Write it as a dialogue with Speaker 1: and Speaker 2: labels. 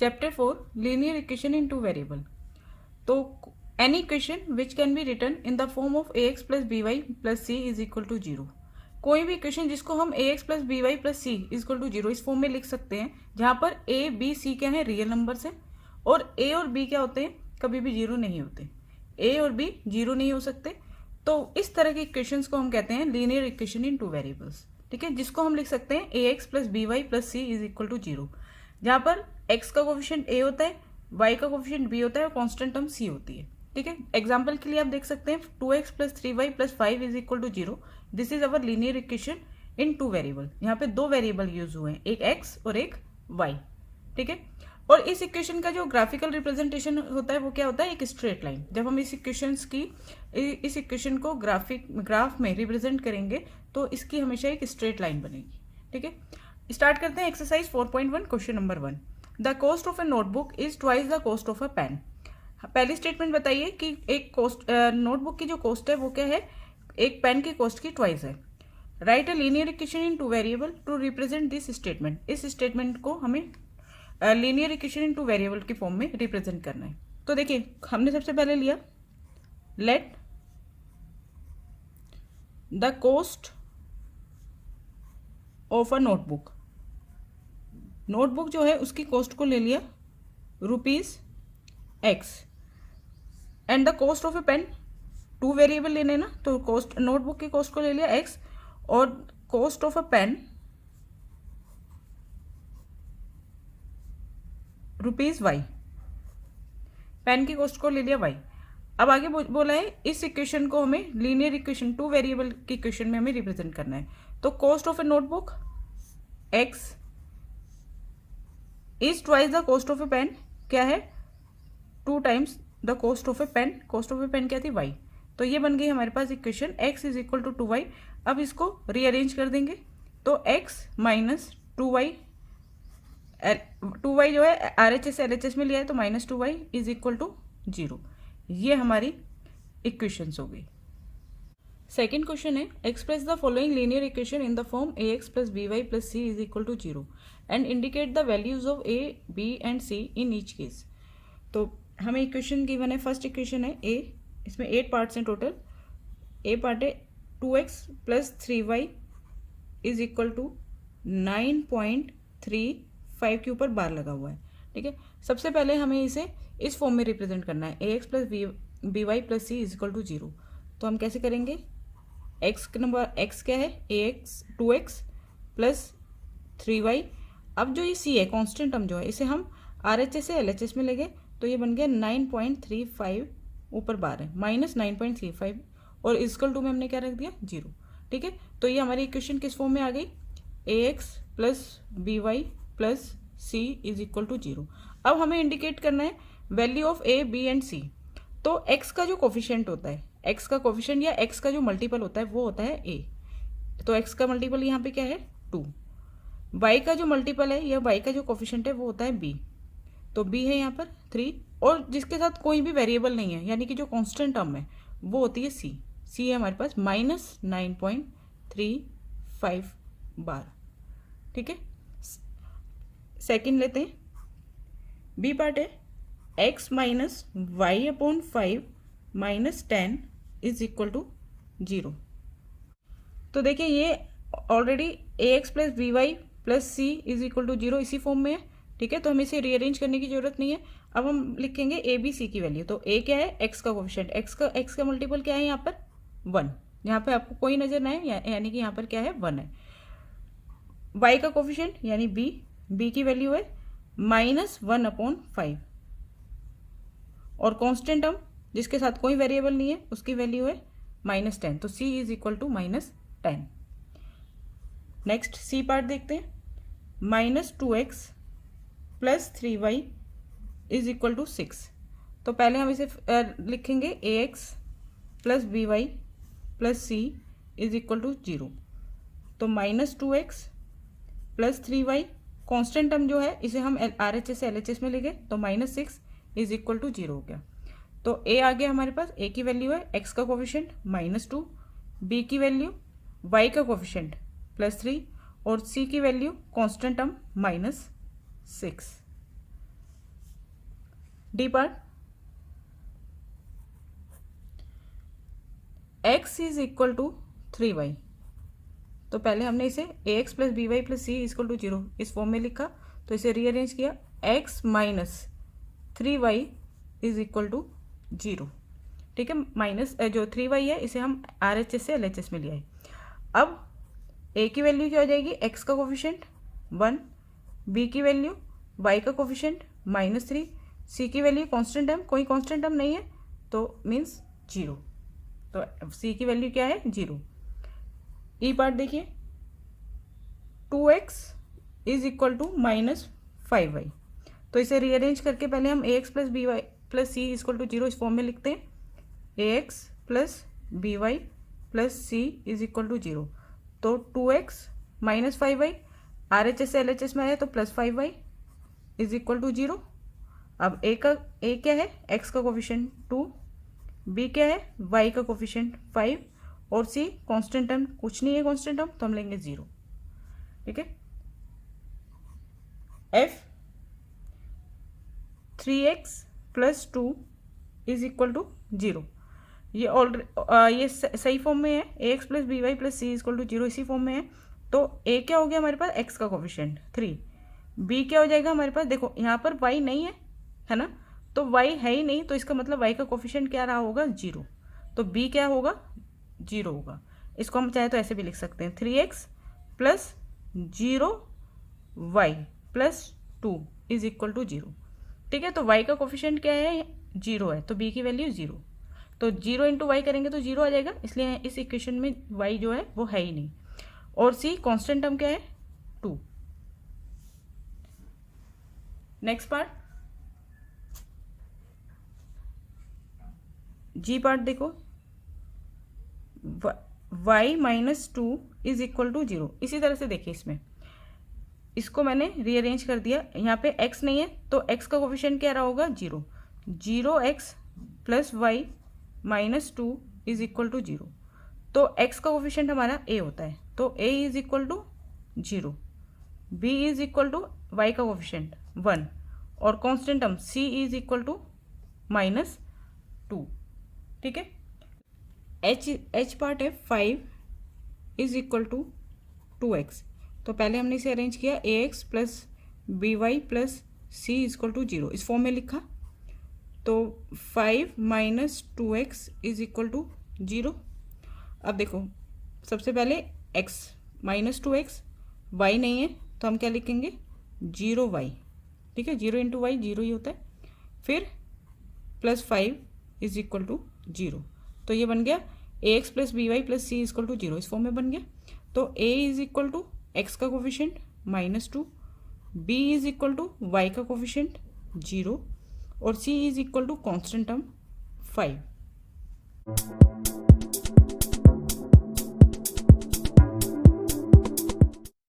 Speaker 1: Chapter 4 linear equation in two variable. तो any equation which can be written in the form of a x plus b y plus c is equal to zero. कोई भी equation जिसको हम a x plus b y plus c is equal to zero इस form में लिख सकते हैं, जहां पर ए बी सी क्या है, रियल नंबर्स है, और ए और बी क्या होते हैं, कभी भी जीरो नहीं होते। ए और बी जीरो नहीं हो सकते। तो इस तरह के इक्वेशंस को हम कहते हैं linear equation in two variables. ठीक है, जिसको हम लिख सकते हैं a x plus b y plus c is equal to zero, जहां पर x का कोफिशिएंट a होता है, y का कोफिशिएंट b होता है और कांस्टेंट टर्म c होती है। ठीक है, एग्जांपल के लिए आप देख सकते हैं 2x plus 3y plus 5 is equal to zero. This is our linear equation in two variable. यहाँ पे दो वेरिएबल यूज हुए हैं, एक x और एक y। ठीक है, और इस इक्वेशन का जो ग्राफिकल रिप्रेजेंटेशन होता है वो क्या होता है, एक स्ट्रेट लाइन। जब हम इस इक्वेशन को ग्राफ में रिप्रेजेंट करेंगे तो इसकी हमेशा एक स्ट्रेट लाइन बनेगी। ठीक है, स्टार्ट करते हैं exercise 4.1 question number 1। The cost of a notebook is twice the cost of a pen. पहली स्टेटमेंट बताइए कि एक नोटबुक की जो कॉस्ट है वो क्या है, एक पेन की कॉस्ट की ट्वाइस है। Write a linear equation in two variable to represent this statement. इस स्टेटमेंट को हमें linear equation in two variable की फॉर्म में रिप्रेजेंट करना है। तो देखिए, हमने सबसे पहले लिया let the cost of a notebook. Notebook जो है उसकी कॉस्ट को ले लिया rupees x, and the cost of a pen, two variable लेने ना, तो कॉस्ट नोटबुक की कॉस्ट को ले लिया एक्स और cost of a pen rupees y, pen की कॉस्ट को ले लिया वाई। अब आगे बोला है इस इक्वेशन को हमें लीनियर इक्वेशन टू वेरिएबल की इक्वेशन में हमें रिप्रेजेंट करना है। तो cost of a notebook x is twice the cost of a pen, क्या है, two times the cost of a pen. Cost of a pen क्या थी, वाई। तो ये बन गई हमारे पास equation x is equal to 2y। अब इसको रीअरेंज कर देंगे तो x माइनस 2y, 2y जो है RHS से LHS में लिया है तो minus 2y is equal to zero. ये हमारी इक्वेशंस हो गई। सेकेंड क्वेश्चन है express the following linear equation in the form a x plus b y plus c is equal to zero and indicate the values of a b and c in each case. तो हमें equation given है, first equation है a, इसमें 8 parts हैं total. ए part है 2x plus 3y is equal to 9.35 के ऊपर बार लगा हुआ है। ठीक है, सबसे पहले हमें इसे इस फॉर्म में रिप्रेजेंट करना है, a x plus b y plus c is equal to zero. तो हम कैसे करेंगे, एक्स नंबर एक्स क्या है, a x 2x plus 3y। अब जो ये सी है कांस्टेंट टर्म जो है, इसे हम RHS से LHS में ले गए तो ये बन गया 9.35, ऊपर बार है माइनस 9.35 और इक्वल टू में हमने क्या रख दिया, जीरो। ठीक है, तो ये हमारी इक्वेशन किस फॉर्म में आ गई, a x plus b y plus c is equal to zero. अब हमें इंडिकेट करना है value of a b and c. तो एक्स का जो कोफिशिएंट होता है, एक्स का कोफिशिएंट या एक्स का जो मल्टीपल होता है वो होता है ए। तो एक्स का मल्टीपल यहाँ पे क्या है, 2। वाई का जो मल्टीपल है या वाई का जो कोफिशिएंट है वो होता है बी। तो बी है यहाँ पर 3, और जिसके साथ कोई भी वेरिएबल नहीं है यानी कि जो कांस्टेंट टर्म है वो होती है सी। सी है हमारे पास माइनस 9.35 बार। ठीक है, सेकेंड लेते हैं, बी पार्ट है x minus y upon 5 minus 10 is equal to zero. तो देखिए ये already a x plus b y plus c is equal to zero इसी फॉर्म में है। ठीक है, तो हमें इसे रीअरेंज करने की जरूरत नहीं है। अब हम लिखेंगे ए बी सी की वैल्यू। तो ए क्या है, एक्स का कोफिशिएंट, एक्स का मल्टीपल क्या है यहाँ पर 1, यहाँ पे आपको कोई नजर ना है यानी कि यहाँ पर क्या है 1 है। वाई का कोफिशिएंट यानी बी की वैल्यू है माइनस 1 अपॉन 5, और कांस्टेंट टर्म जिसके साथ कोई वेरिएबल नहीं है उसकी वैल्यू है माइनस 10। तो c is equal to minus 10। Next c part देखते हैं, minus 2x plus 3y is equal to 6। तो पहले हम इसे लिखेंगे a x plus b y plus c is equal to zero. तो minus 2x plus 3y, constant term जो है इसे हम RHS से LHS में ले गए तो minus 6 is equal to zero हो गया। तो ए आ गया हमारे पास, ए की वैल्यू है एक्स का कोफिशिएंट माइनस 2, बी की वैल्यू वाई का कोफिशिएंट प्लस 3 और सी की value constant term minus 6। D part, x is equal to 3y। तो पहले हमने इसे ax plus b y plus c equal to 0 इस फॉर्म में लिखा, तो इसे रीअरेंज किया, x minus 3y is equal to 0। ठीक है, माइनस जो 3y है इसे हम RHS से LHS में लिया है। अब a की वैल्यू क्या हो जाएगी, x का कोफिशिएंट 1, b की वैल्यू y का कोफिशिएंट -3, c की वैल्यू कांस्टेंट टर्म, कोई कांस्टेंट टर्म नहीं है तो मीन्स 0, तो c की वैल्यू क्या है 0। ई पार्ट देखिए, 2x is equal to -5y। तो इसे रीअरेंज करके पहले हम ax plus b y plus c equal to 0 इस फॉर्म में लिखते हैं, ax plus b y plus c is equal to 0। तो 2x माइनस 5y, RHS से LHS में आया तो plus 5y is equal to 0। अब a क्या है, x का कोफिशिएंट 2, b क्या है, y का कोफिशिएंट 5 और c कांस्टेंट टर्म कुछ नहीं है, कांस्टेंट टर्म तो हम लेंगे 0। ठीक है, f 3x plus 2 is equal to 0। ये ये सही फॉर्म में है, ax plus b y plus c equal to 0 इसी फॉर्म में है। तो a क्या हो गया हमारे पास, x का कोफिशिएंट 3, b क्या हो जाएगा हमारे पास, देखो यहाँ पर y नहीं है ना, तो y है ही नहीं, तो इसका मतलब y का कोफिशिएंट क्या रहा होगा 0, तो b क्या होगा 0 होगा। इसको हम चाहे तो ऐसे भी लिख सकते हैं, 3x plus 0y plus 2 is equal to 0। ठीक है, तो y का कोफिशिएंट क्या है 0 है, तो b की वैल्यू 0, तो 0 इंटू वाई करेंगे तो 0 आ जाएगा, इसलिए इस इक्वेशन में y जो है वो है ही नहीं। और c कांस्टेंट टर्म क्या है 2। नेक्स्ट पार्ट, जी पार्ट देखो, y minus 2 is equal to 0। इसी तरह से देखिए, इसको मैंने रीअरेंज कर दिया, यहाँ पे x नहीं है तो x का कोफिशिएंट क्या रहा होगा 0, 0x plus y minus 2 is equal to 0। तो x का कोफिशिएंट हमारा a होता है, तो a is equal to 0, b is equal to y का कोफिशिएंट 1 और constant term c is equal to -2। ठीक है, h पार्ट है 5 इज इक्वल टू 2x। तो पहले हमने इसे अरेंज किया, ax plus b y plus c equal to 0 इस फॉर्म में लिखा, तो 5 minus 2x is equal to 0। अब देखो, सबसे पहले x माइनस 2x, y नहीं है तो हम क्या लिखेंगे 0y। ठीक है, 0 इंटू वाई 0 ही होता है, फिर प्लस 5 इज इक्वल टू 0। तो ये बन गया ax plus b y plus c equal to 0 इस फॉर्म में बन गया। तो a is equal to x का coefficient -2, b is equal to y का कोफिशिएंट 0 और c is equal to constant term 5।